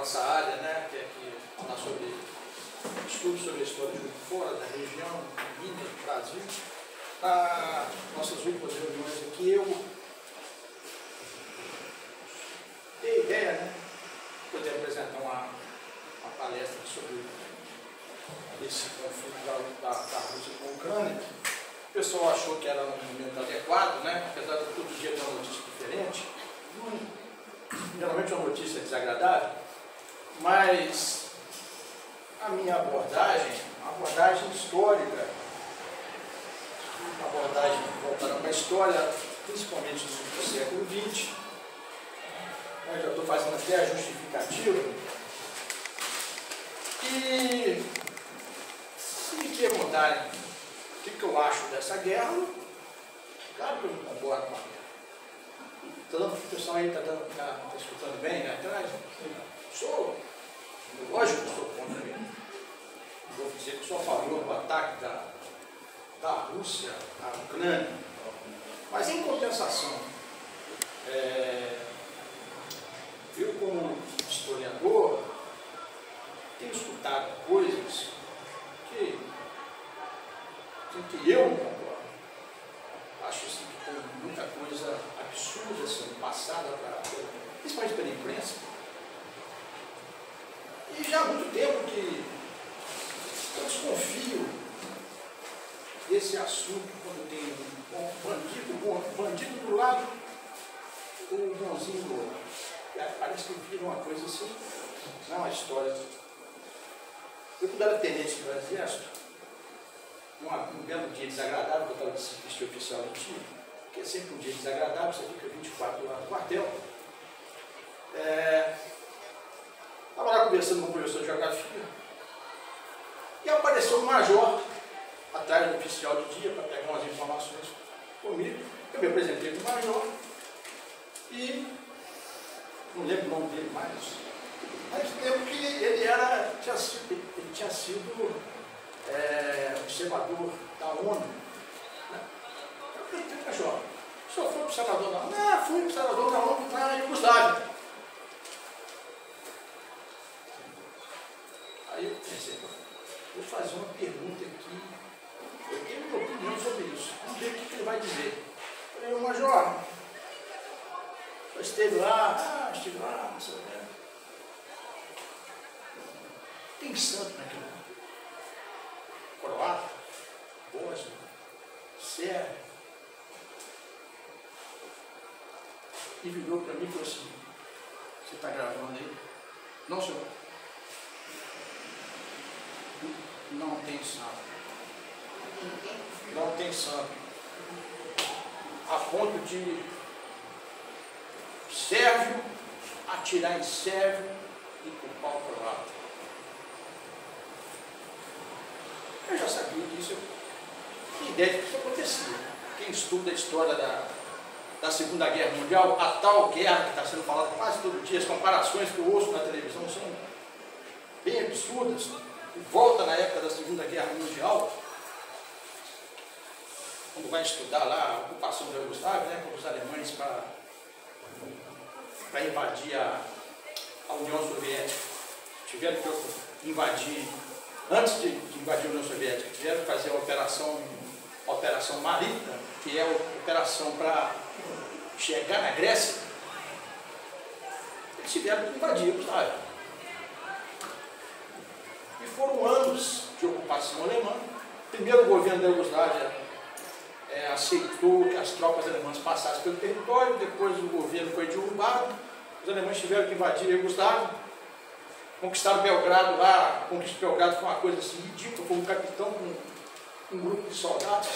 nossa área, né, que é aqui falar sobre estudos sobre a história de fora da região, Minas, do Brasil. Nas nossas últimas reuniões aqui, eu dei a ideia, né, de poder apresentar uma palestra sobre esse conflito da Rússia com a Ucrânia. O pessoal achou que era um momento adequado, né, apesar de todo dia ter uma notícia diferente. Geralmente é uma notícia desagradável, mas a minha abordagem, uma abordagem histórica, uma abordagem voltada para a história, principalmente do século XX. Eu já estou fazendo até a justificativa. E se me perguntarem o que eu acho dessa guerra, claro que eu não concordo com a guerra. Tanto que o pessoal aí está escutando bem, né? Lógico que eu sou contra ele. Vou dizer que sou a favor do ataque da Rússia à Ucrânia. Mas em compensação, eu como historiador tenho escutado coisas que eu não concordo. Acho assim, que tem muita coisa absurda sendo passada, principalmente pela imprensa. E já há muito tempo que eu desconfio desse assunto quando tem um bandido do lado, o bonzinho do outro. Parece que vira uma coisa assim, não é uma história. Eu, quando era tenente do Exército, um belo dia desagradável, que eu estava de serviço oficial de tiro, que é sempre um dia desagradável, você fica 24 horas no quartel. Estava lá conversando com o professor de geografia e apareceu um major atrás do oficial de dia para pegar umas informações comigo. Eu me apresentei para o major e não lembro o nome dele mais, mas lembro que ele tinha sido observador da ONU. Né? Eu perguntei para o major, o senhor foi observador da ONU? Não, fui observador da ONU na Iugoslávia. Aí eu pensei, vou fazer uma pergunta aqui, eu tenho minha opinião sobre isso, vamos ver o que ele vai dizer. Eu falei, major, eu esteve lá, estive lá, não sei o que. Tem santo naquilo. Croata, bósnio, sérvio. E virou para mim e falou assim, você está gravando aí? Não, senhor. Não tem santo. Não tem santo. A ponto de sérvio atirar em sérvio e culpar o croata. Eu já sabia disso, tinha ideia de que isso acontecia. Quem estuda a história da Segunda Guerra Mundial, a tal guerra que está sendo falada quase todo dia, as comparações que eu ouço na televisão são bem absurdas. E volta na época da Segunda Guerra Mundial, quando vai estudar lá a ocupação da Iugoslávia, né, com os alemães para invadir a União Soviética. Tiveram que invadir, antes de invadir a União Soviética, tiveram que fazer a operação Marita, que é a operação para chegar na Grécia. Eles tiveram que invadir a Iugoslávia. E foram anos de ocupação alemã. Primeiro o governo da Iugoslávia aceitou que as tropas alemãs passassem pelo território, depois o governo foi derrubado, os alemães tiveram que invadir a Iugoslávia, conquistaram Belgrado lá, a conquista de Belgrado foi uma coisa assim ridícula, foi um capitão com um grupo de soldados,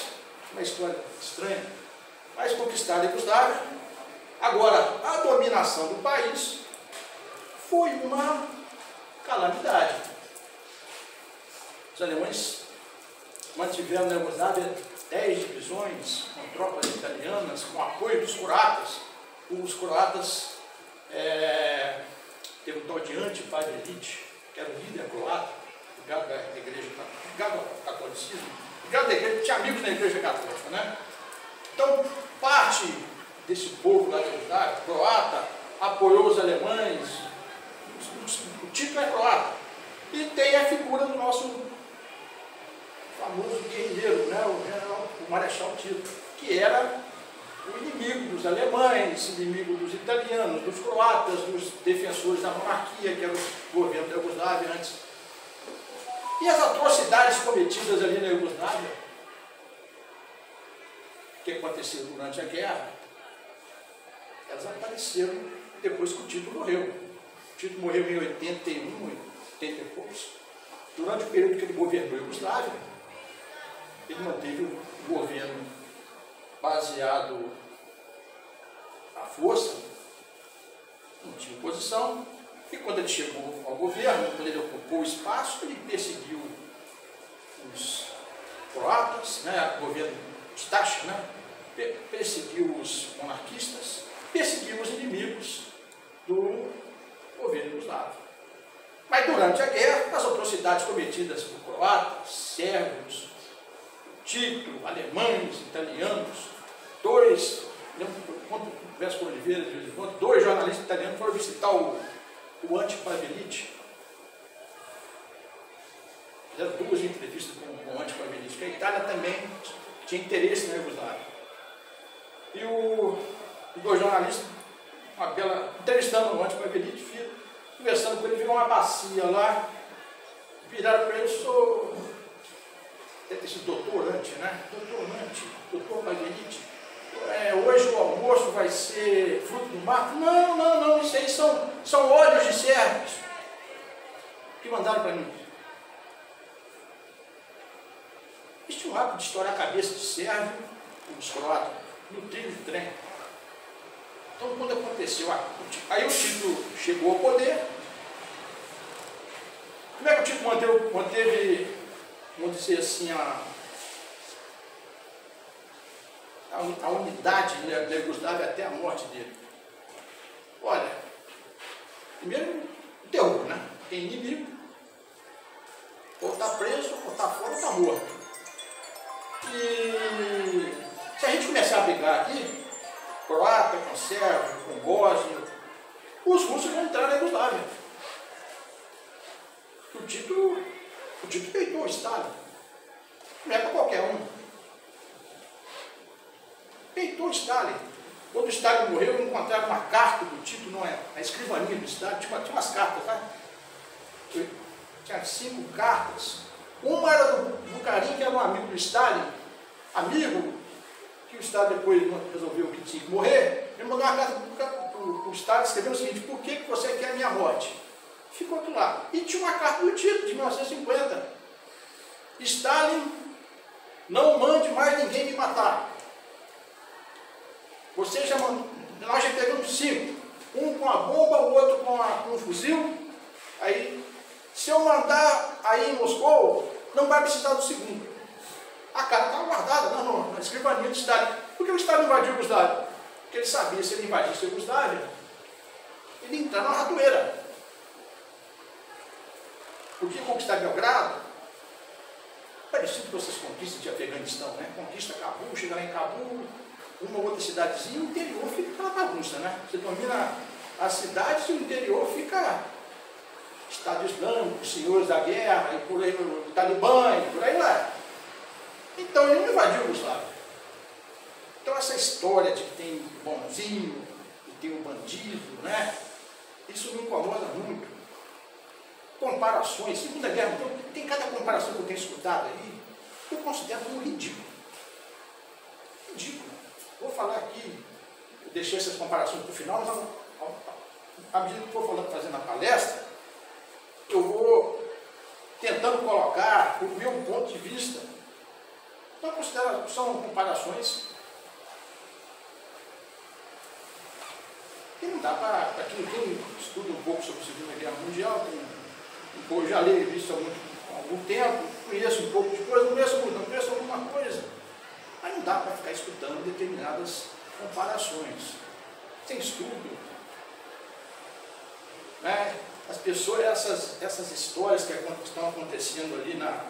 uma história estranha, mas conquistaram a Iugoslávia. Agora, a dominação do país foi uma calamidade. Os alemães mantiveram na Iugoslávia 10 divisões com tropas italianas, com apoio dos croatas. Os croatas teve um tal de Ante-Pavelić, que era o líder croata, ligado à igreja, ligado ao catolicismo, ligado à igreja, tinha amigos na igreja católica, né? Então, parte desse povo lá da Iugoslávia, croata, apoiou os alemães, Marechal Tito, que era o inimigo dos alemães, inimigo dos italianos, dos croatas, dos defensores da monarquia, que era o governo da Iugoslávia antes. E as atrocidades cometidas ali na Iugoslávia, que aconteceram durante a guerra, elas apareceram depois que o Tito morreu. O Tito morreu em 81, 80 e poucos. Durante o período que ele governou a Iugoslávia, ele manteve o governo baseado na força, não tinha oposição, e quando ele chegou ao governo, quando ele ocupou o espaço, ele perseguiu os croatas, né, o governo Stach, né, perseguiu os monarquistas, perseguiu os inimigos do governo iugoslavo. Mas durante a guerra, as atrocidades cometidas por croatas, sérvios, Tito, alemães, italianos, converso com Oliveira, de vez em quando, 2 jornalistas italianos foram visitar o Ante Pavelic. Fizeram 2 entrevistas com o Ante Pavelic, que a Itália também tinha interesse na Iugoslávia. E os 2 jornalistas, entrevistando o Ante Pavelic, conversando com ele, viram uma bacia lá, viraram para ele, sou... esse doutor Ante, né? Doutor Pavelic, hoje o almoço vai ser fruto do mar? Não, isso aí são óleos de sérvios que mandaram para mim. Eles tinham o hábito de estourar a cabeça de sérvio, dos croatas, no trilho de trem. Então, quando aconteceu, aí o Tito chegou ao poder. Como é que o Tito manteve, vamos dizer assim, a unidade da Iugoslávia até a morte dele? Olha, primeiro, o terror, né? Tem inimigo, ou está preso, ou está fora, ou está morto. E se a gente começar a brigar aqui, croata, com sérvio, com bósnio, os russos vão entrar na Iugoslávia. O Tito peitou o Stalin. Não é para qualquer um. Peitou o Stalin. Quando o Stalin morreu, encontraram uma carta do Tito, na escrivaninha do Stalin, tinha umas cartas, tá? Tinha 5 cartas. Uma era do carinha que era um amigo do Stalin, amigo, que o Stalin depois resolveu que tinha que morrer. Ele mandou uma carta para o Stalin, escreveu o seguinte: por que você quer a minha morte? Ficou aquilo lá. E tinha uma carta do Tito, de 1950. Stalin, não mande mais ninguém me matar. Você já mandou, nós já pegamos 5. Um com a bomba, o outro com um fuzil. Aí, se eu mandar aí em Moscou, não vai precisar do segundo. A cara estava guardada na escrivaninha de Stalin. Por que o Stalin invadiu a Iugoslávia? Porque ele sabia, se ele invadisse a Iugoslávia, ele ia entrar na ratoeira. Porque conquistar Belgrado, parecido com essas conquistas de Afeganistão, né? Conquista Cabul, chega lá em Cabul, uma outra cidadezinha, o interior fica aquela bagunça, né? Você domina as cidades e o interior fica Estado Islâmico, senhores da guerra, e por aí o Talibã, e por aí vai. Então ele não invadiu a Iugoslávia. Então essa história de que tem bonzinho, e tem o bandido, né? Isso me incomoda muito. Comparações, Segunda Guerra, então, tem cada comparação que eu tenho escutado aí, eu considero como ridículo. Ridículo. Vou falar aqui, eu deixei essas comparações para o final, mas à medida que eu for fazendo a palestra, eu vou tentando colocar o meu ponto de vista. Então, eu considero, são comparações que não dá para quem estuda um pouco sobre a Segunda Guerra Mundial, eu já leio isso há algum tempo, conheço um pouco de coisa, não conheço muito, não conheço alguma coisa, mas não dá para ficar escutando determinadas comparações. Tem estudo. Né? As pessoas, essas histórias que estão acontecendo ali na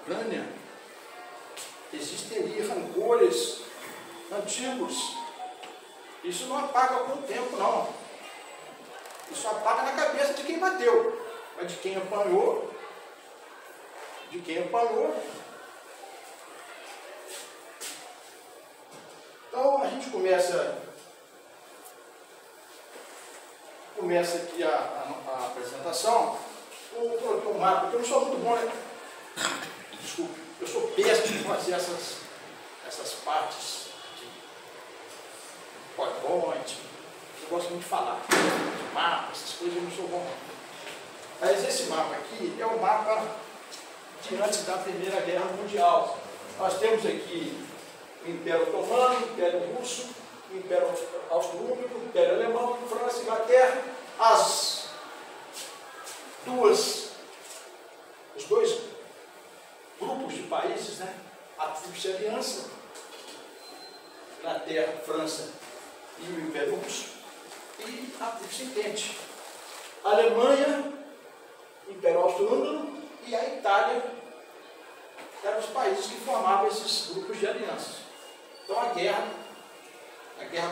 Ucrânia, existem ali rancores antigos. Isso não apaga com o tempo, não. Isso apaga na cabeça de quem bateu. Mas de quem apanhou, gente começa aqui a apresentação. Eu coloquei um mapa, porque eu não sou muito bom, né? Desculpe, eu sou péssimo de fazer essas partes de PowerPoint. Eu gosto muito de falar de mapa, essas coisas eu não sou bom. Mas esse mapa aqui é o mapa de antes da Primeira Guerra Mundial. Nós temos aqui o Império Otomano, o Império Russo, o Império Austro-Húngaro, o Império Alemão, França e Inglaterra, os dois grupos de países, né? A Tríplice Aliança, Inglaterra, França e o Império Russo, e a Tríplice Entente, a Alemanha, o Império Austro-Húngaro e a Itália, eram os países que formavam esses grupos de alianças. Então a guerra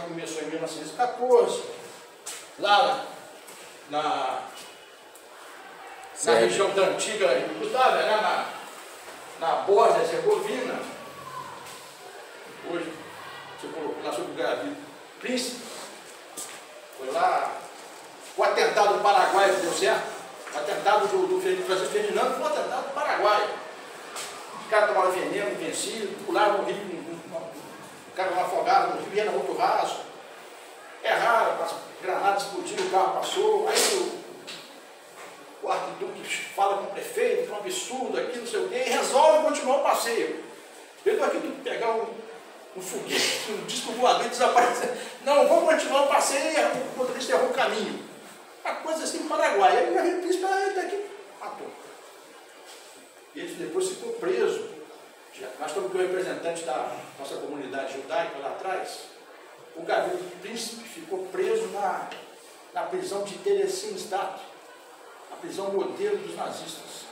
começou em 1914, lá na região da antiga Iugoslávia, né? na Bósnia-Herzegovina. Hoje, você colocou lá sobre o Gavi Príncipe, foi lá. O atentado do Paraguai deu certo, o atentado do Francisco Ferdinando foi um atentado do Paraguai. Os caras tomaram veneno, vencido, pularam no rio, o cara não afogado no rio, ia na outro raso. Erraram, as granadas explodiram, o carro passou, aí o arquiduque fala com o prefeito, que é um absurdo aqui, não sei o quê, e resolve continuar o passeio. Veio o arquiduque pegar um foguete, um disco voador e desaparecer. Não, vamos continuar o passeio, e o motorista errou o caminho. Uma coisa assim, Paraguai. Aí o Gavi Príncipe daqui matou. E ele depois ficou preso. Nós estamos com o representante da nossa comunidade judaica lá atrás. O Gavi Príncipe ficou preso na prisão de Theresienstadt, a prisão modelo dos nazistas.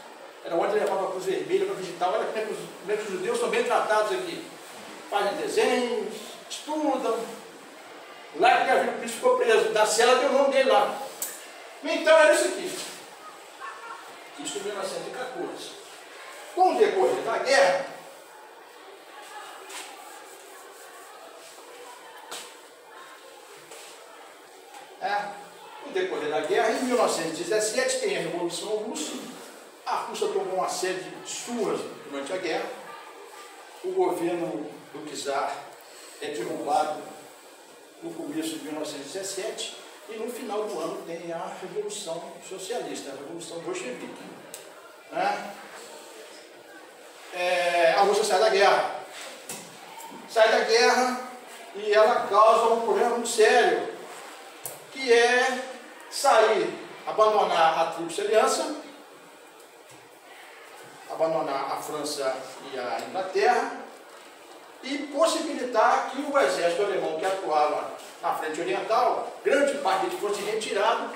Era onde levava a Cruz Vermelha para visitar. Olha como é que os judeus são bem tratados aqui. Fazem desenhos, estudam. Lá que o Gavi Príncipe ficou preso. Da cela deu o nome dele lá. Então era isso aqui. Isso em 1914. Com o decorrer da guerra, em 1917 tem a Revolução Russa. A Rússia tomou uma série de surras durante a guerra. O governo do czar é derrubado no começo de 1917 e no final do ano tem a Revolução Socialista, a Revolução Bolchevique. A Rússia sai da guerra e ela causa um problema muito sério, que é abandonar a Tríplice Aliança, abandonar a França e a Inglaterra e possibilitar que o exército alemão que atuava na frente oriental, grande parte dele fosse retirado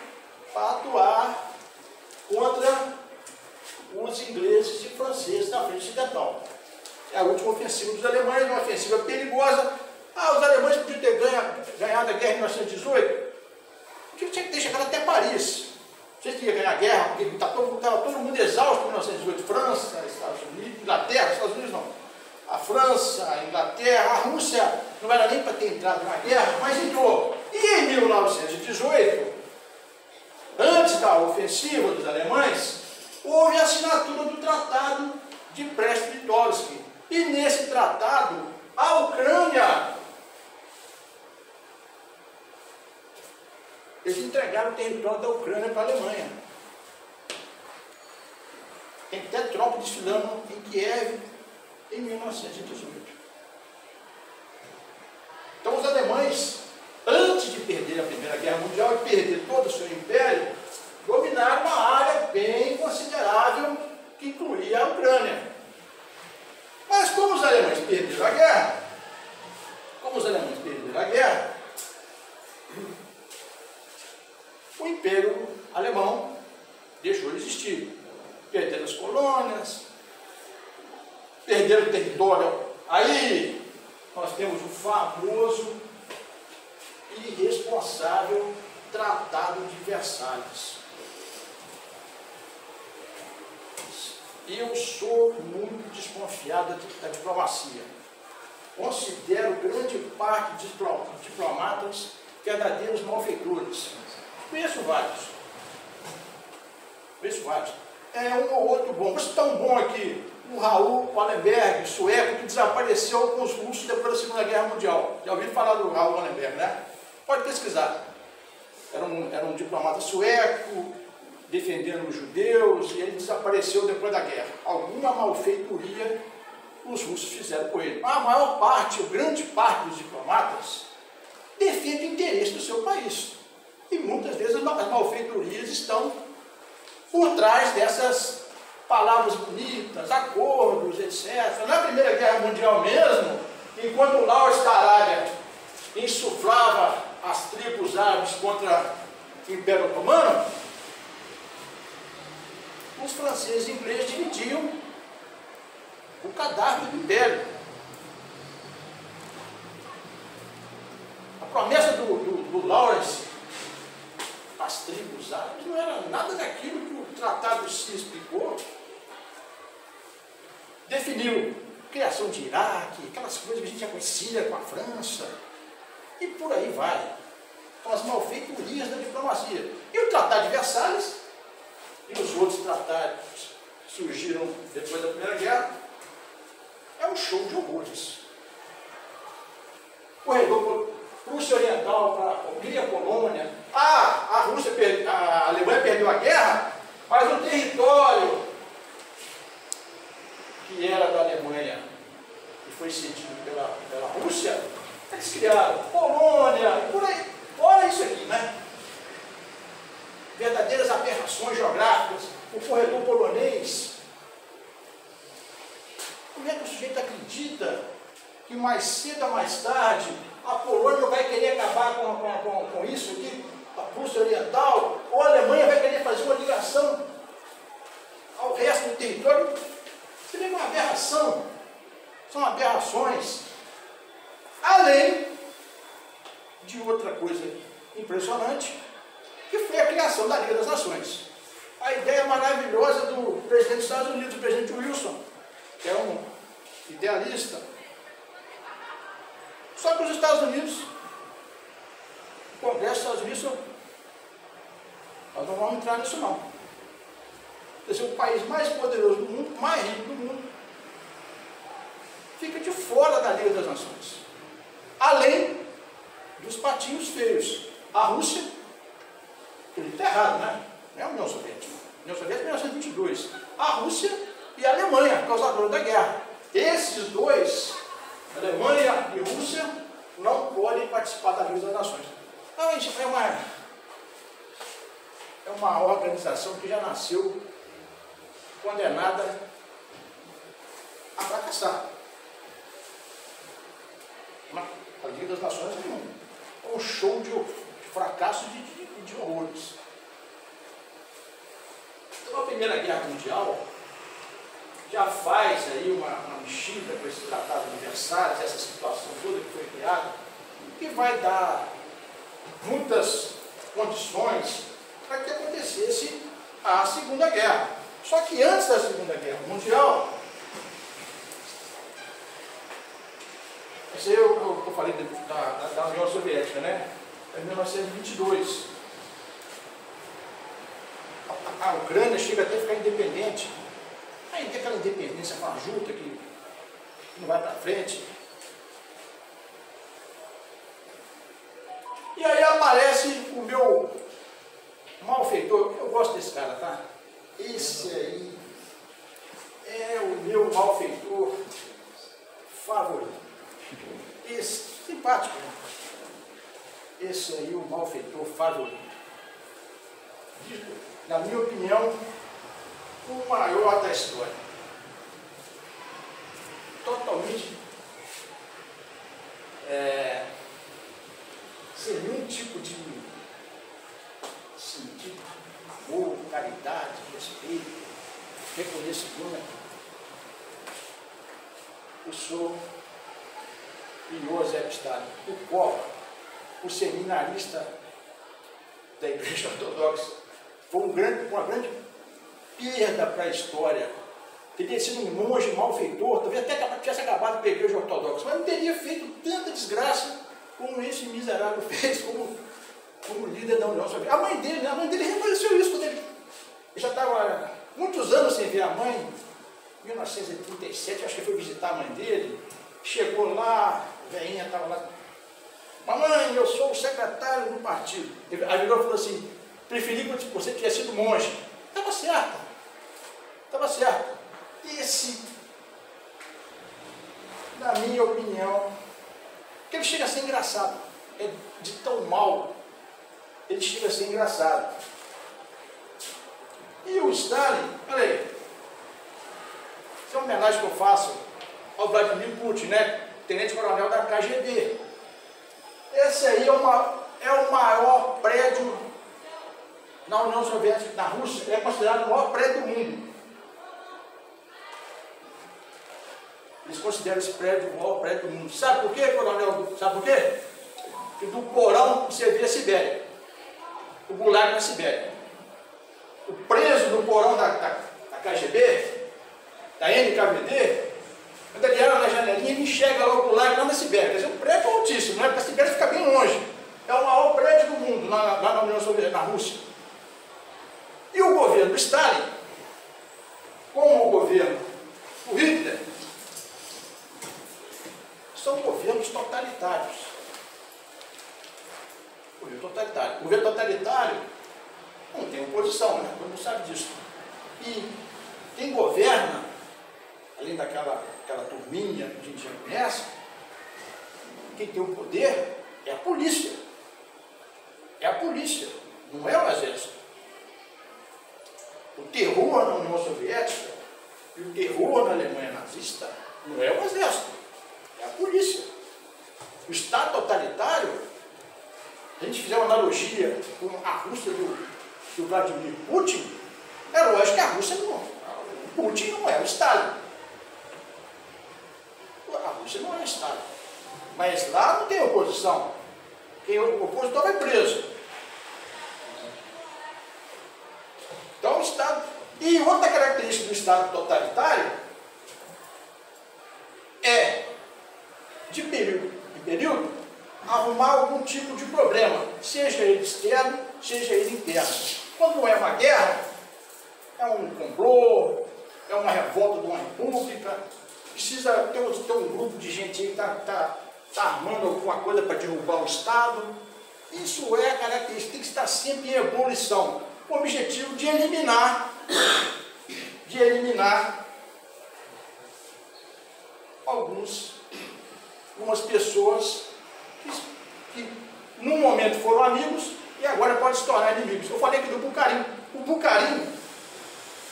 para atuar contra os ingleses e franceses na frente ocidental. É a última ofensiva dos alemães, uma ofensiva perigosa. Os alemães podiam ter ganhado a guerra em 1918, porque tinha que ter chegado até Paris. Vocês tinham que ganhar a guerra, porque estava todo mundo exausto em 1918. França, Estados Unidos, Inglaterra, Estados Unidos não. A França, a Inglaterra, a Rússia não era nem para ter entrado na guerra, mas entrou. E em 1918, antes da ofensiva dos alemães, houve a assinatura do Tratado de Brest-Litovsk. E nesse tratado, a Ucrânia, eles entregaram o território da Ucrânia para a Alemanha. Tem até tropa desfilando em Kiev em 1918. Então os alemães, antes de perder a Primeira Guerra Mundial e perder todo o seu império, dominaram uma área bem considerável que incluía a Ucrânia. Mas como os alemães perderam a guerra, o Império Alemão deixou de existir. Perderam as colônias, perderam o território. Aí nós temos o famoso e irresponsável Tratado de Versalhes. Eu sou muito desconfiado da diplomacia. considero grande parte de diplomatas verdadeiros malfeitores. Conheço vários. É um ou outro bom. Mas tão bom aqui, o Raoul Wallenberg, sueco, que desapareceu com os russos depois da Segunda Guerra Mundial. Já ouviram falar do Raoul Wallenberg, né? Pode pesquisar. Era um diplomata sueco, defendendo os judeus, e ele desapareceu depois da guerra. Alguma malfeitoria os russos fizeram com ele. A maior parte, ou grande parte dos diplomatas, defende o interesse do seu país. E muitas vezes as malfeitorias estão por trás dessas palavras bonitas, acordos, etc. Na Primeira Guerra Mundial mesmo, enquanto o Lawrence da Arábia insuflava as tribos árabes contra o Império Otomano, os franceses e ingleses dividiam o cadáver do Império. A promessa do Lawrence às tribos árabes não era nada daquilo que o Tratado de Sykes explicou. Definiu criação de Iraque, aquelas coisas que a gente já conhecia com a França, e por aí vai. São as malfeitorias da diplomacia. E o Tratado de Versalhes, e os outros tratados que surgiram depois da Primeira Guerra, é um show de horrores. Corredor Rússia Oriental para a Hungria, Polônia. A Alemanha perdeu a guerra, mas o território que era da Alemanha e foi cedido pela Rússia, eles criaram Polônia, por aí. Olha isso aqui, né? Verdadeiras aberrações geográficas. O corredor polonês. Como é que o sujeito acredita que mais cedo ou mais tarde a Polônia vai querer acabar com isso aqui, a Rússia Oriental, ou a Alemanha vai querer fazer uma ligação ao resto do território? Seria uma aberração. São aberrações. Além de outra coisa impressionante, que foi a criação da Liga das Nações. A ideia maravilhosa do presidente dos Estados Unidos, o presidente Wilson, que é um idealista. Só que os Estados Unidos, o Congresso dos Estados Unidos, nós não vamos entrar nisso não. Esse é o país mais poderoso do mundo, mais rico do mundo, fica de fora da Liga das Nações. Além dos patinhos feios. A Rússia, ele está errado, né? Não é a União Soviética. A União Soviética é 1922. A Rússia e a Alemanha, causadora da guerra. Esses dois, Alemanha e Rússia, não podem participar da Liga das Nações. Então, isso é uma organização que já nasceu condenada a fracassar. A Liga das Nações é um show de fracasso de horrores. Então, a Primeira Guerra Mundial já faz aí uma mexida com esse Tratado de Versalhes, essa situação toda que foi criada, que vai dar muitas condições para que acontecesse a Segunda Guerra. Só que antes da Segunda Guerra Mundial, esse aí eu falei da União Soviética, né? É 1922. A Ucrânia chega até a ficar independente. Aí tem aquela independência fajuta que não vai para frente. E aí aparece o meu malfeitor. Eu gosto desse cara, tá? Esse aí é o meu malfeitor favorito. Esse, simpático, né? Esse aí é o malfeitor favorito. Na minha opinião, o maior da história. Totalmente sem nenhum tipo de sentido, amor, caridade, respeito, reconhecimento. Eu sou Joseph Stalin, o qual o seminarista da Igreja Ortodoxa foi uma grande perda para a história teria sido um monge malfeitor, talvez até tivesse acabado com a igreja ortodoxa, mas não teria feito tanta desgraça como esse miserável fez como líder da União Soviética. A mãe dele reconheceu isso quando ele já estava muitos anos sem ver a mãe. Em 1937, acho que foi visitar a mãe dele. Chegou lá, a velhinha estava lá. Mamãe, eu sou o secretário do partido. Aí virou e falou assim, preferi que você tivesse sido monge. Estava certo. Estava certo. Esse, na minha opinião, que ele chega a ser engraçado. É de tão mal, ele chega a ser engraçado. E o Stalin, olha aí, essa é uma homenagem que eu faço ao Vladimir Putin, né? Tenente-coronel da KGB. Esse aí é o maior prédio na União Soviética, na Rússia, é considerado o maior prédio do mundo. Eles consideram esse prédio o maior prédio do mundo. Sabe por quê, coronel? Sabe por quê? Porque do porão você vê a Sibéria. O Gulag na Sibéria. O preso do porão da KGB, da NKVD, quando ele olha na janelinha, ele enxerga lá o Gulag lá na Sibéria. Quer dizer, um prédio altíssimo, né? Porque a Sibéria fica bem longe. É o maior prédio do mundo, lá na União Soviética, na Rússia. E o governo Stalin, como o governo do Hitler, são governos totalitários. O governo totalitário não tem oposição, né? Todo mundo sabe disso. E quem governa, além daquela turminha que a gente já conhece, quem tem o poder é a polícia. É a polícia, não é o exército. O terror na União Soviética e o terror na Alemanha nazista não é o exército, é a polícia. O Estado totalitário, se a gente fizer uma analogia com a Rússia do Vladimir Putin, é lógico que a Rússia não, o Putin não é o Stalin. A Rússia não é o Stalin. Mas lá não tem oposição. O opositor vai preso. Então o Estado... E outra característica do Estado totalitário é, de período em período, arrumar algum tipo de problema, seja ele externo, seja ele interno. Quando é uma guerra, é um complô, é uma revolta de uma república, precisa ter um grupo de gente que está armando alguma coisa para derrubar o Estado. Isso é a característica, tem que estar sempre em ebulição, com o objetivo de eliminar algumas pessoas que num momento foram amigos e agora podem se tornar inimigos. Eu falei aqui do Bukharin. O Bukharin,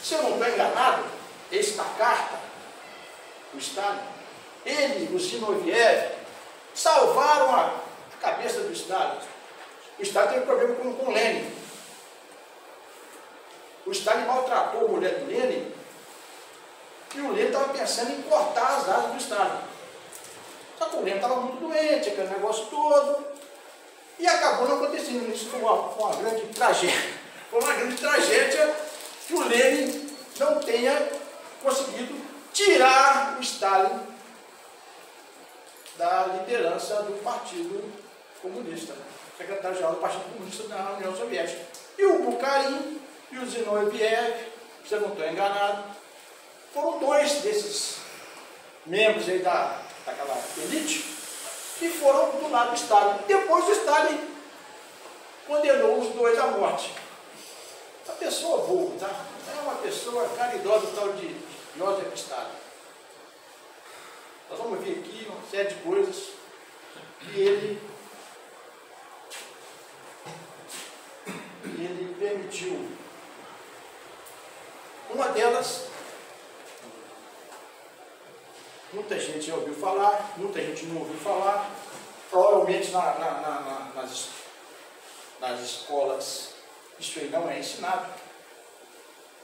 se eu não estou enganado, esse da carta, o Stalin, ele e o Zinoviev salvaram a cabeça do Stalin. O Stalin teve problema com Lenin. O Stalin maltratou a mulher do Lenin e o Lenin estava pensando em cortar as asas do Stalin. Só que o Lenin estava muito doente, aquele negócio todo, e acabou não acontecendo. Isso foi uma grande tragédia. Foi uma grande tragédia que o Lenin não tenha conseguido tirar o Stalin da liderança do Partido Comunista, secretário-geral do Partido Comunista da União Soviética. E o Bukharin e o Zinoviev, se eu não estou enganado, foram dois desses membros aí daquela elite que foram do lado do Stalin. Depois o Stalin condenou os dois à morte. Uma pessoa boa, tá? É uma pessoa caridosa, tal de Joseph Stalin. Nós vamos ver aqui uma série de coisas que ele permitiu. Uma delas, muita gente já ouviu falar, muita gente não ouviu falar, provavelmente nas escolas isso aí não é ensinado.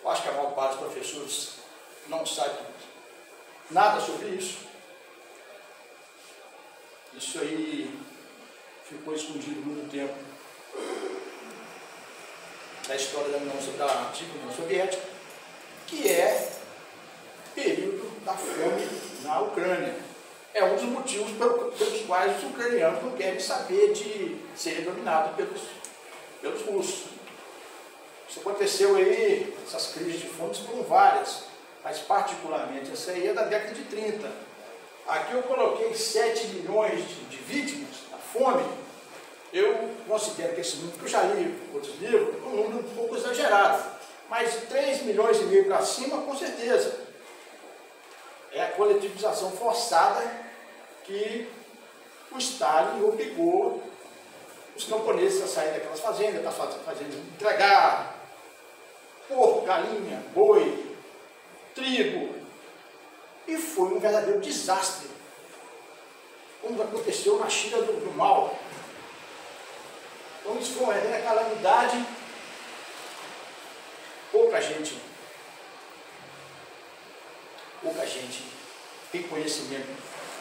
Eu acho que a maior parte dos professores não sabe nada sobre isso. Isso aí ficou escondido muito tempo na história da antiga União Soviética, que é na Ucrânia. É um dos motivos pelos quais os ucranianos não querem saber de serem dominados pelos russos. Isso aconteceu aí, essas crises de fome foram várias, mas particularmente essa aí é da década de 30. Aqui eu coloquei 7 milhões de vítimas da fome. Eu considero que esse número, que eu já li outros livros, é um número um pouco exagerado, mas de 3,5 milhões para cima, com certeza. É a coletivização forçada que o Stalin obrigou os camponeses a sair daquelas fazendas, das fazendas entregar porco, galinha, boi, trigo. E foi um verdadeiro desastre, como aconteceu na China do Mao. Então isso foi uma verdadeira calamidade. Pouca gente tem conhecimento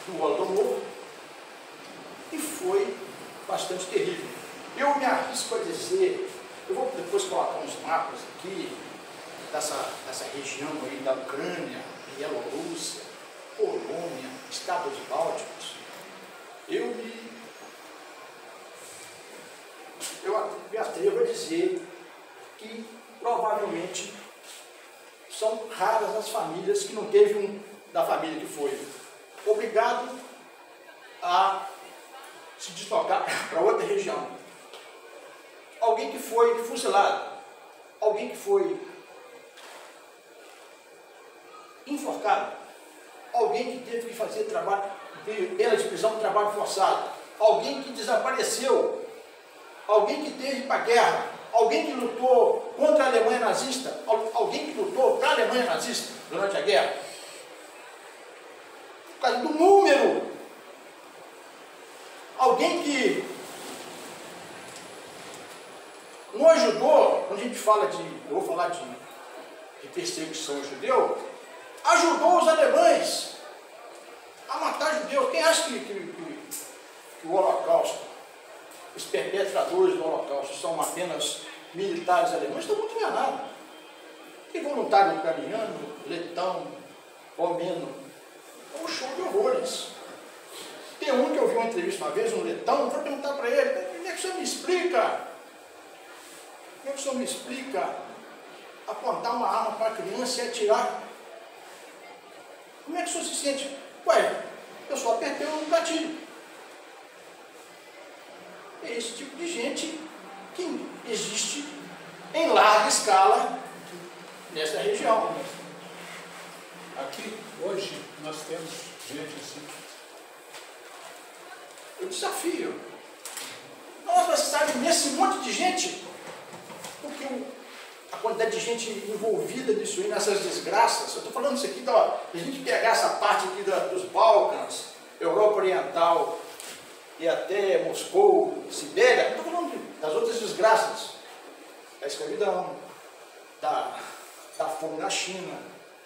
do Holodomor e foi bastante terrível. Eu me arrisco a dizer, eu vou depois colocar uns mapas aqui dessa região aí da Ucrânia, Bielorrússia, Polônia, Estados Bálticos. Eu me atrevo a dizer que provavelmente são raras as famílias que não teve um da família que foi obrigado a se deslocar para outra região. Alguém que foi fuzilado, alguém que foi enforcado, alguém que teve que fazer trabalho, pena de prisão, trabalho forçado, alguém que desapareceu, alguém que teve para a guerra, alguém que lutou contra a Alemanha nazista, alguém que lutou para a Alemanha nazista durante a guerra. Por causa do número. Alguém que não ajudou, quando a gente fala eu vou falar de perseguição judeu, ajudou os alemães a matar judeus. Quem acha que o Holocausto, os perpetradores do Holocausto são apenas militares alemães? Estão muito enganados. Tem voluntário ucraniano, letão, romeno. É um show de horrores. Tem um que eu vi uma entrevista uma vez, um letão, vou perguntar para ele, como é que o senhor me explica? Como é que o senhor me explica apontar uma arma para a criança e atirar? Como é que o senhor se sente? Ué, eu só apertei o gatilho. É esse tipo de gente que existe em larga escala nessa região. Aqui, hoje, nós temos gente assim. Eu desafio. Nós vamos estar nesse monte de gente, porque a quantidade de gente envolvida nisso aí, nessas desgraças. Eu estou falando isso aqui, a gente pegar essa parte aqui dos Balcãs, Europa Oriental e até Moscou, Sibéria, não estou falando das outras desgraças, da escravidão, da fome na China,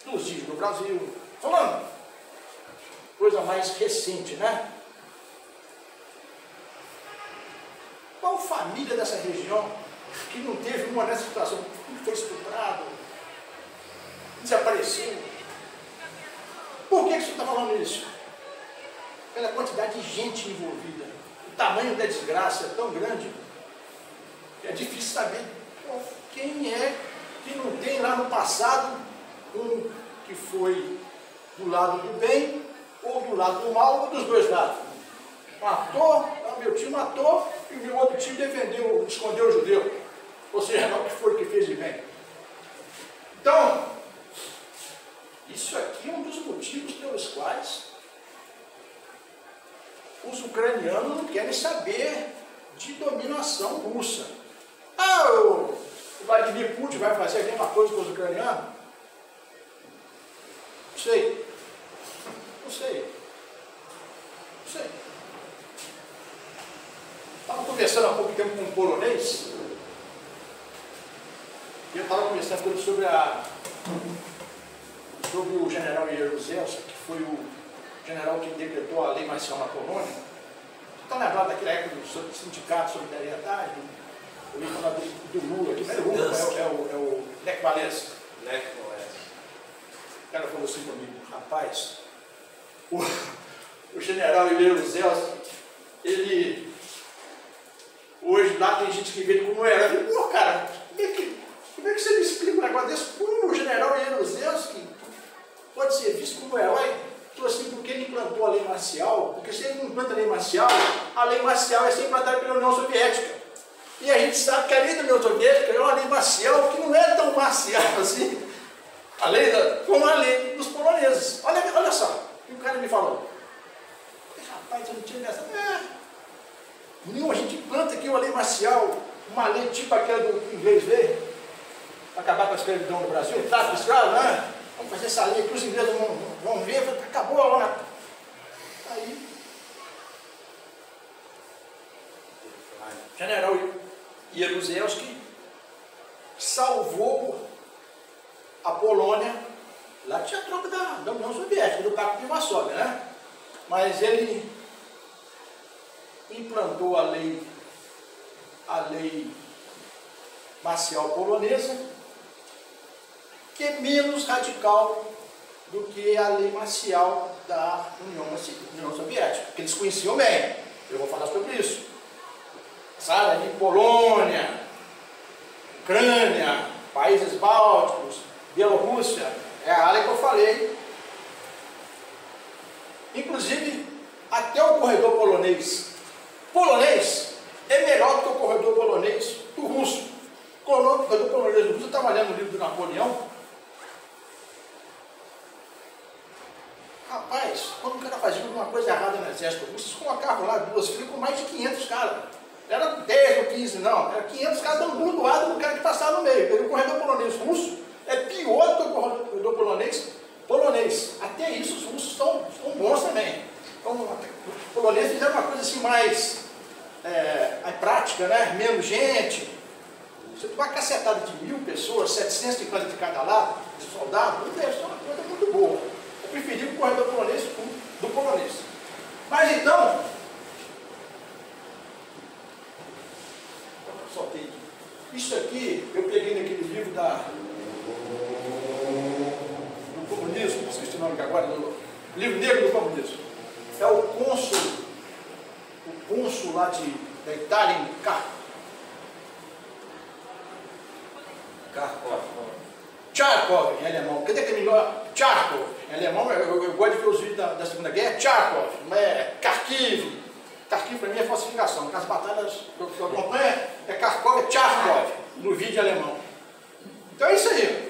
dos índios no Brasil, falando coisa mais recente, né? Qual família dessa região que não teve uma nessa situação, que foi estuprado, desapareceu? Por que você está falando isso? Pela quantidade de gente envolvida. O tamanho da desgraça é tão grande que é difícil saber quem é que não tem lá no passado um que foi do lado do bem ou do lado do mal, ou dos dois lados. Matou, meu tio matou e o meu outro tio defendeu, escondeu o judeu. Ou seja, não, o que foi que fez de bem. Então, isso aqui é um dos motivos pelos quais os ucranianos não querem saber de dominação russa. O Vladimir Putin vai fazer a mesma coisa com os ucranianos? Não sei. Não sei. Não sei. Estava conversando há pouco tempo com um polonês. E eu estava conversando com ele sobre o general Jaruzelski, que foi o general que decretou a lei marcial na Polônia. Você está lembrado daquela época do sindicato Solidariedade? Eu ia falar do Lula, que não é o Lula, é o Lech Walesa. Lech Walesa. O cara falou assim comigo, rapaz, o general Ileruzelski, ele, hoje lá tem gente que vê ele como herói. Eu falei, pô, cara, como é que você me explica um negócio desse? Como o general Ileruzelski pode ser visto como herói? Então, assim, porque ele implantou a lei marcial, porque se ele não implanta a lei marcial é ser implantada pela União Soviética. E a gente sabe que a lei da União Soviética é uma lei marcial que não é tão marcial assim, como a lei dos poloneses. Olha só, o que o cara me falou. Rapaz, eu não tinha pensado. Não, a gente implanta aqui uma lei marcial, uma lei tipo aquela do inglês ver, para acabar com a escravidão no Brasil, tráfico de escravo, né? Vamos fazer essa lei que os ingleses vão ver, acabou a hora. Aí, general Jaruzelski salvou a Polônia. Lá tinha tropa da União Soviética, do Pacto de Varsóvia, né? Mas ele implantou a lei marcial polonesa, que é menos radical do que a lei marcial da União Soviética, que eles conheciam bem. Eu vou falar sobre isso. Sabe, ali Polônia, Ucrânia, países bálticos, Bielorrússia, é a área que eu falei. Inclusive, até o corredor polonês é melhor do que o corredor polonês do russo. O corredor polonês do russo, eu estava lendo o livro do Napoleão. Rapaz, quando o cara fazia alguma coisa errada no exército russo, eles colocavam lá 2 filas com mais de 500 caras. Era 10 ou 15, não. Era 500 caras dando burdoado no cara que passava no meio. Porque o corredor polonês russo é pior do que o corredor polonês. Até isso, os russos estão bons também. Então, os poloneses fizeram uma coisa assim mais prática, né? Menos gente. Você tem uma cacetada de 1.000 pessoas, 750 de cada lado, de soldados, isso é uma coisa muito boa. Eu preferi o corredor polonês do polonês. Mas então, soltei. Isso aqui eu peguei naquele livro do comunismo, esqueci o nome que agora, do livro negro do comunismo. É o cônsul lá da Itália, em Charkov, em alemão. Cadê aquele melhor? Charkov, em alemão. Eu gosto de ver os vídeos da Segunda Guerra. Charkov, não é Kharkiv. Kharkiv para mim é falsificação. Nas batalhas que eu acompanho é Kharkov, é Charkov, no vídeo alemão. Então é isso aí.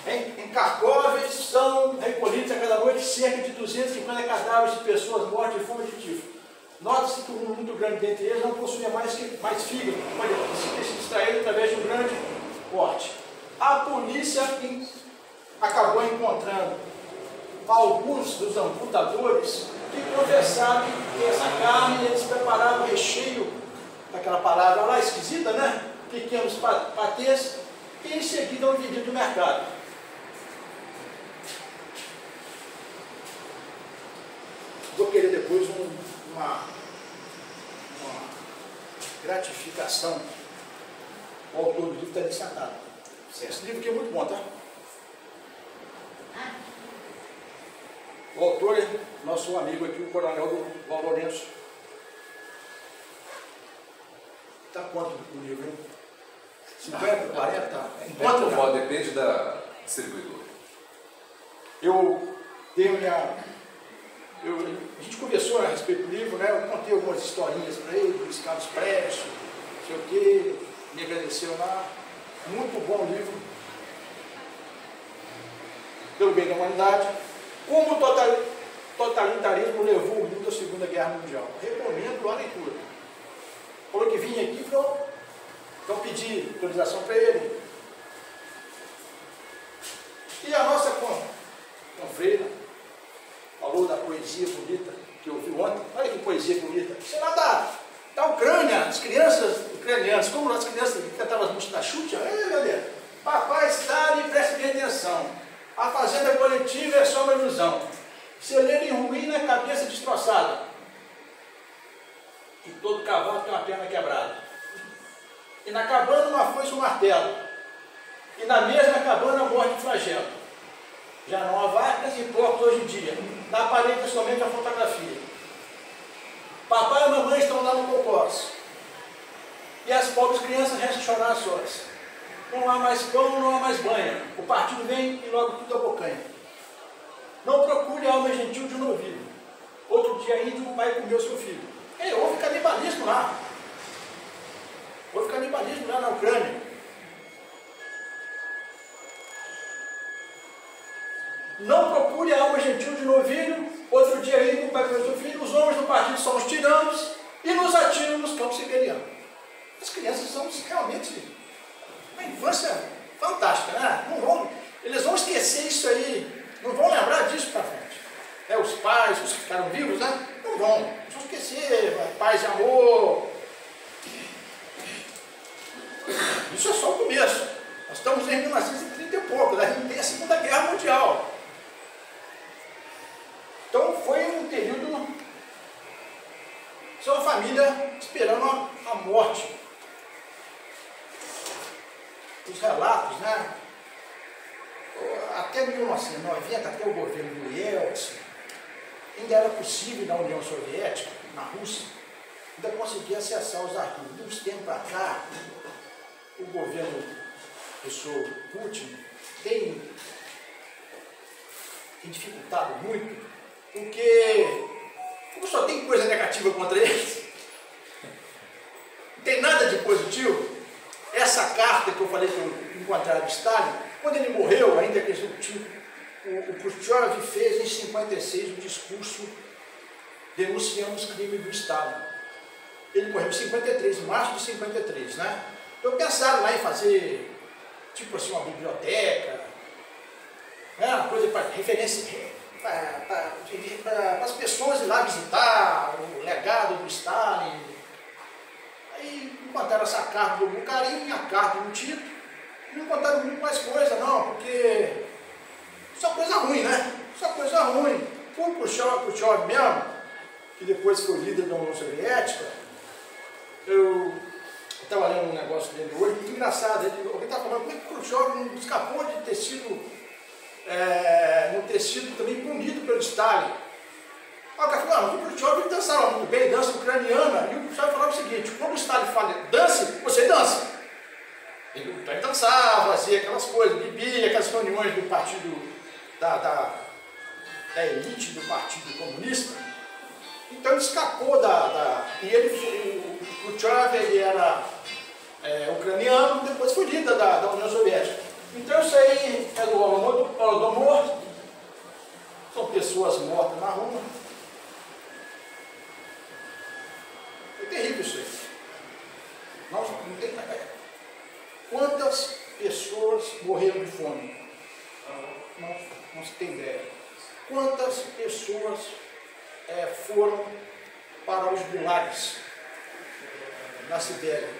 Em Kharkov são recolhidos a cada noite cerca de 250 cadáveres de pessoas mortas de fome de tifo. Nota-se que um número muito grande dentre eles não possuía mais fígado, pode ter sido extraído através de um grande corte. A polícia acabou encontrando alguns dos amputadores que confessaram que essa carne eles preparavam o recheio daquela palavra lá esquisita, né? Pequenos patês, e em seguida eram vendidos no mercado. Vou querer depois uma gratificação. O autor do livro está ali sentado. Esse livro aqui é muito bom, tá? O autor é nosso amigo aqui, o coronel do Lourenço. Está quanto o livro, hein? 50, 40? Quanto pode, depende da distribuidora. A gente conversou a respeito do livro, né? Eu contei algumas historinhas para ele, do Luiz Carlos Prestes, não sei o quê, me agradeceu lá. Muito bom o livro. Pelo bem da humanidade. Como o totalitarismo levou o mundo à Segunda Guerra Mundial. Recomendo a leitura. Falou que vinha aqui e falou, então pedi autorização para ele. E a nossa confreira falou da poesia bonita que eu vi ontem. Olha que poesia bonita. Isso é lá da Ucrânia, as crianças ucranianas, como as crianças que cantavam as músicas da Xuxa. Ei, galera, papai está e preste bem atenção. A fazenda coletiva é só uma ilusão. Celeiro em ruína, cabeça destroçada. E todo cavalo tem uma perna quebrada. E na cabana uma foice e um martelo. E na mesma cabana morre de flagelo. Já não há máquinas e porcos hoje em dia. Na parede, somente a fotografia. Papai e mamãe estão lá no cocós. E as pobres crianças restam chorar sós. Não há mais pão, não há mais banha. O partido vem e logo tudo abocanha. Não procure a alma gentil de um novilho. Outro dia índio vai comer o seu filho. Houve canibalismo lá. Houve canibalismo lá na Ucrânia. Não procure a alma gentil de novilho. Outro dia índio vai comer o seu filho. Os homens do partido são os tiranos e nos atiram nos campos siberianos. As crianças são realmente uma infância fantástica, né? Eles vão esquecer isso aí. Não vão lembrar disso para frente. Os pais, os que ficaram vivos, né? Não vão. Eles vão esquecer. Paz e amor. Isso é só o começo. Nós estamos em 1930 e pouco. Daí tem a Segunda Guerra Mundial. Então foi um período. Isso é uma família esperando a morte. Os relatos, né? Até 1990, até o governo do Yeltsin, ainda era possível na União Soviética, na Rússia, ainda conseguir acessar os arquivos. De uns tempos para cá, o governo do Putin tem dificultado muito, porque como só tem coisa negativa contra eles, não tem nada de positivo. Essa carta que eu falei que eu encontrava de Stalin, quando ele morreu, ainda que o Khrushchev fez em 56 um discurso denunciando os crimes do Stalin. Ele morreu em 53, em março de 53, né? Então pensaram lá em fazer, tipo assim, uma biblioteca, né? Uma coisa para referência, para as pessoas ir lá visitar o legado do Stalin. Aí encontraram essa carta do Bucarim, a carta do Tito. Não contaram muito mais coisa, não, porque isso é coisa ruim, né? Isso é coisa ruim. O Khrushchev mesmo, que depois foi líder da União Soviética, eu estava lendo um negócio dele hoje, muito engraçado. Alguém estava falando como é que o Khrushchev não escapou de ter sido, não ter sido também punido pelo Stalin. Aí o cara falou, o Khrushchev dançava muito bem, dança ucraniana, e o Khrushchev falava o seguinte: quando o Stalin fala dance, você dança. Ele dançava, fazia aquelas coisas, bebia, aquelas reuniões do partido, da elite do Partido Comunista. Então ele escapou e o Khrushchev, ele era ucraniano, depois foi líder da União Soviética. Então isso aí é do Holodomor, são pessoas mortas na rua. É terrível isso aí. Não tem nada. Quantas pessoas morreram de fome? Não se tem ideia. Quantas pessoas foram para os gulags na Sibéria?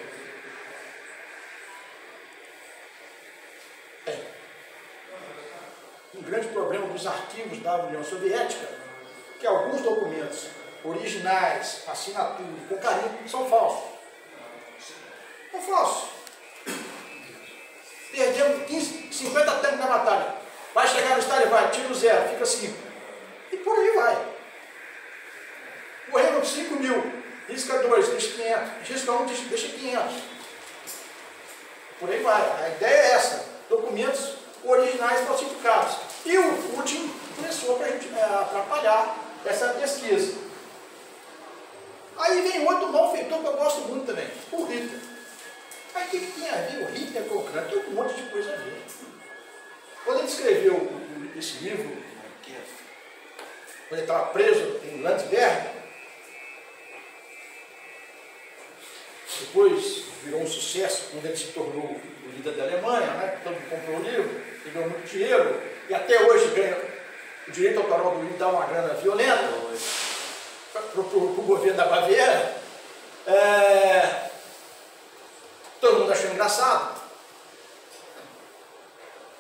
Um grande problema dos arquivos da União Soviética, que alguns documentos originais, assinatura, com carimbo, são falsos. São falsos. Perdemos 50 tanques na batalha. Vai chegar no estádio, vai, tiro 0, fica 5. E por aí vai. Morreram 5 mil. Risca 2, deixa 500. Risca 1, deixa 500. Por aí vai. A ideia é essa. Documentos originais falsificados. E o Putin começou a atrapalhar essa pesquisa. Aí vem outro malfeitor que eu gosto muito também. O Hitler. Aí o que tem a ver o Hitler com o Ucrânia? Tem um monte de coisa a ver. Quando ele escreveu esse livro, quando ele estava preso em Landsberg, depois virou um sucesso quando ele se tornou o líder da Alemanha, né? Todo mundo comprou o livro, ele ganhou muito dinheiro, e até hoje ganha o direito autoral do livro, dá uma grana violenta para o governo da Baviera. Todo mundo achou engraçado.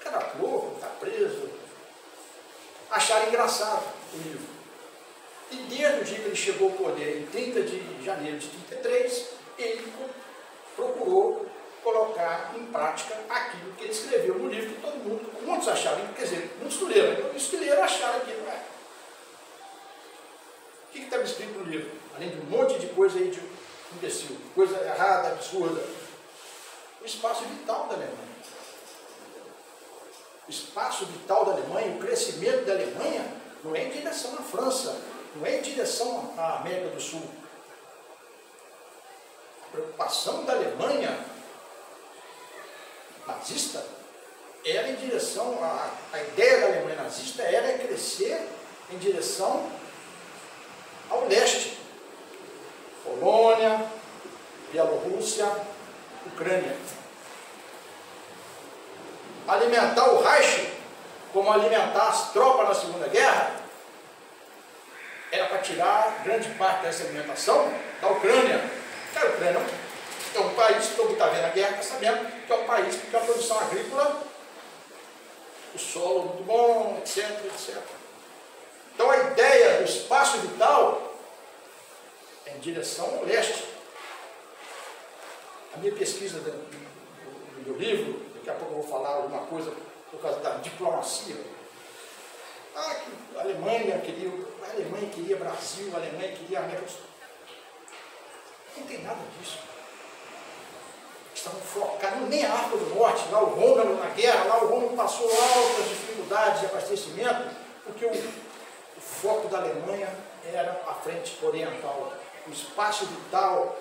O cara louco, está preso. Acharam engraçado o livro. E desde o dia que ele chegou ao poder, em 30 de janeiro de 1933, ele procurou colocar em prática aquilo que ele escreveu no livro, que todo mundo, muitos acharam, quer dizer, muitos que leram, os que leram acharam aquilo, não é? O que estava escrito no livro? Além de um monte de coisa aí de imbecil, coisa errada, absurda. O espaço vital da Alemanha. O espaço vital da Alemanha, o crescimento da Alemanha, não é em direção à França, não é em direção à América do Sul. A preocupação da Alemanha nazista era em direção, a ideia da Alemanha nazista era crescer em direção ao leste. Polônia, Bielorrússia, Ucrânia. Alimentar o Reich, como alimentar as tropas na Segunda Guerra, era para tirar grande parte dessa alimentação da Ucrânia. A Ucrânia é um país, todo mundo está vendo a guerra, está sabendo que é um país que tem uma produção agrícola, o solo muito bom, etc, etc. Então a ideia do espaço vital é em direção ao leste. A minha pesquisa do meu livro, daqui a pouco eu vou falar alguma coisa por causa da diplomacia. Que a Alemanha queria Brasil, a Alemanha queria América do Sul. Não tem nada disso. Estavam focados nem a África do Norte, lá o Rômulo na guerra, lá o Rômulo passou altas dificuldades de abastecimento, porque o foco da Alemanha era a frente oriental, o espaço vital,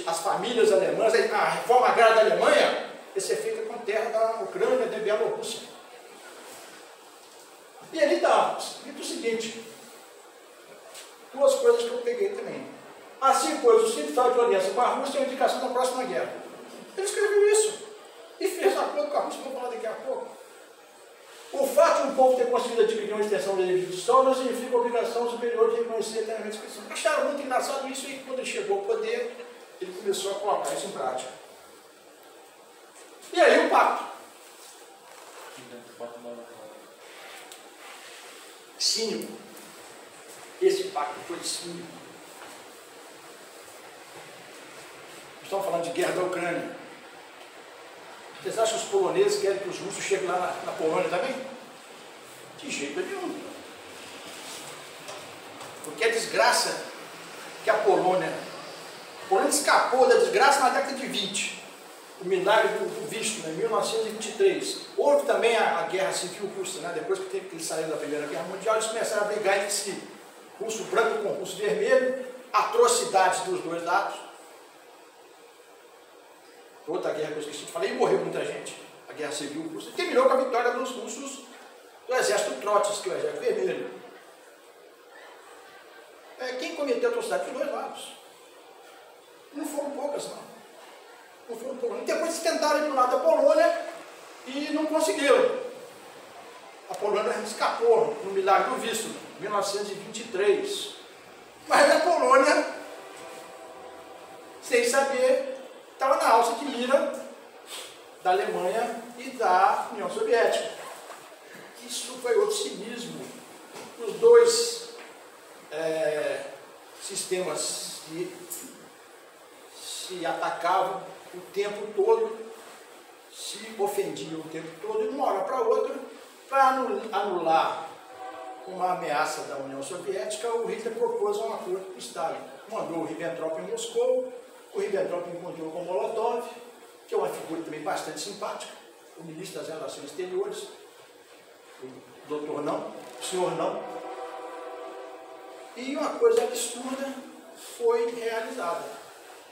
as famílias alemãs, a reforma agrária da Alemanha, esse é feito com terra da Ucrânia, da Bielorrússia. E ali está escrito o seguinte, duas coisas que eu peguei também. Assim, pois, o sindicato de aliança com a Rússia é a indicação da próxima guerra. Ele escreveu isso e fez acordo com a Rússia, vamos falar daqui a pouco. O fato de um povo ter conseguido adquirir uma extensão de jurisdição não significa obrigação superior de reconhecer eternamente a inscrição. Acharam muito engraçado isso e quando ele chegou ao poder, ele começou a colocar isso em prática. E aí o pacto. Cínico. Esse pacto foi cínico. Estamos falando de guerra da Ucrânia. Vocês acham que os poloneses querem que os russos cheguem lá na Polônia também? De jeito nenhum. Porque a desgraça que a Polônia escapou da desgraça na década de 20. O milagre do visto, em 1923. Houve também a guerra civil russa, né? Depois que eles saíram da Primeira Guerra Mundial, eles começaram a brigar entre si. Russo branco com russo vermelho, atrocidades dos dois lados. Outra guerra que eu esqueci de falar, e morreu muita gente. A guerra civil russa terminou com a vitória dos russos do exército Trotsky, que é o exército vermelho. Quem cometeu atrocidade dos dois lados? Não foram poucas, não. Não foram poucas. E depois eles tentaram ir para o lado da Polônia e não conseguiram. A Polônia escapou no milagre do visto, em 1923. Mas a Polônia, sem saber, estava na alça de mira da Alemanha e da União Soviética. Isso foi outro cinismo. Os dois sistemas se atacavam o tempo todo, se ofendiam o tempo todo, e de uma hora para outra, para anular uma ameaça da União Soviética, o Hitler propôs um acordo com Stalin. Mandou o Ribbentrop em Moscou. O Ribbentrop encontrou com Molotov, que é uma figura também bastante simpática, o ministro das Relações Exteriores, o doutor não, o senhor não. E uma coisa absurda foi realizada.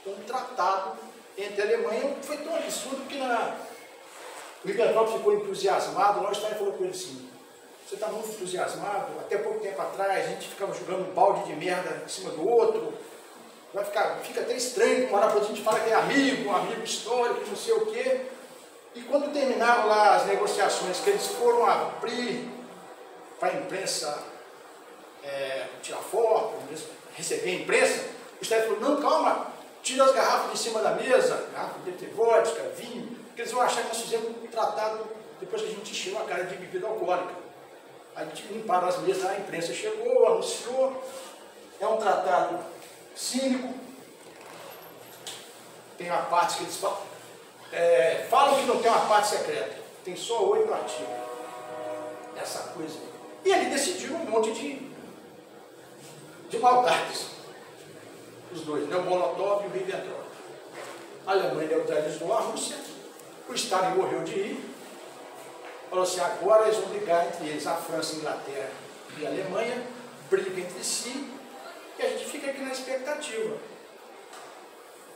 Um tratado entre a Alemanha, foi tão absurdo que o Ribbentrop ficou entusiasmado, lá o Stalin falou com ele assim, você está muito entusiasmado, até pouco tempo atrás a gente ficava jogando um balde de merda em cima do outro, fica até estranho, uma hora a gente fala que é amigo, um amigo histórico, não sei o quê. E quando terminaram lá as negociações, que eles foram abrir para a imprensa tirar foto, receber a imprensa, o Stalin falou, não, calma, tira as garrafas de cima da mesa, garrafa de vodka, vinho, porque eles vão achar que nós fizemos um tratado depois que a gente encheu a cara de bebida alcoólica. Aí a gente limparam as mesas, a imprensa chegou, anunciou, é um tratado cínico, tem uma parte que eles falam, tem uma parte secreta. Tem só 8 artigos. Essa coisa. E ali decidiram um monte de maldades. Os dois, né? O Molotov e o Ribbentrop. A Alemanha neutralizou a Rússia. O Stalin morreu de ir. Falou assim, agora eles vão brigar entre eles, a França, a Inglaterra e a Alemanha, brigam entre si, e a gente fica aqui na expectativa.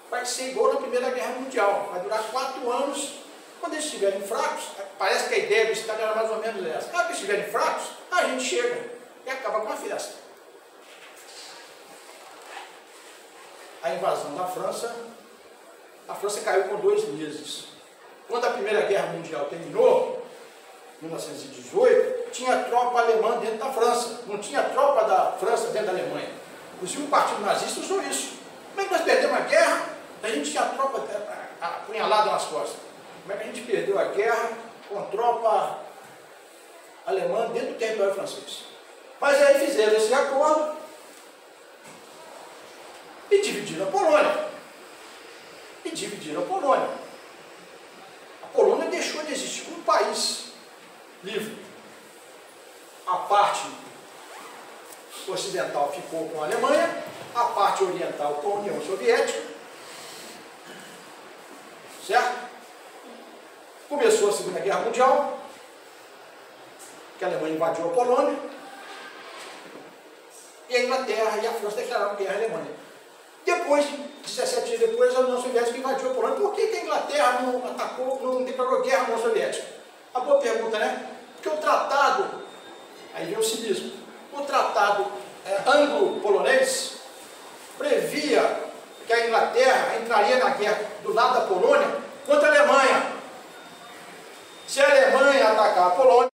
Vai ser igual na Primeira Guerra Mundial, vai durar 4 anos, quando eles estiverem fracos, parece que a ideia do Stalin era mais ou menos essa, quando eles estiverem fracos, a gente chega e acaba com a festa. A invasão da França, a França caiu com 2 meses. Quando a Primeira Guerra Mundial terminou, 1918, tinha tropa alemã dentro da França, não tinha tropa da França dentro da Alemanha. Inclusive o Partido Nazista usou isso. Como é que nós perdemos a guerra? A gente tinha tropa apunhalada nas costas. Como é que a gente perdeu a guerra com tropa alemã dentro do território francês? Mas aí fizeram esse acordo e dividiram a Polônia. A Polônia deixou de existir como país livre. A parte ocidental ficou com a Alemanha, a parte oriental com a União Soviética, certo? Começou a Segunda Guerra Mundial, que a Alemanha invadiu a Polônia, e a Inglaterra e a França declararam guerra à Alemanha. Depois, 17 dias depois, a União Soviética invadiu a Polônia. Por que a Inglaterra não atacou, não declarou guerra à União Soviética? A boa pergunta, né? Porque o tratado, aí vem o cinismo, o tratado anglo-polonês,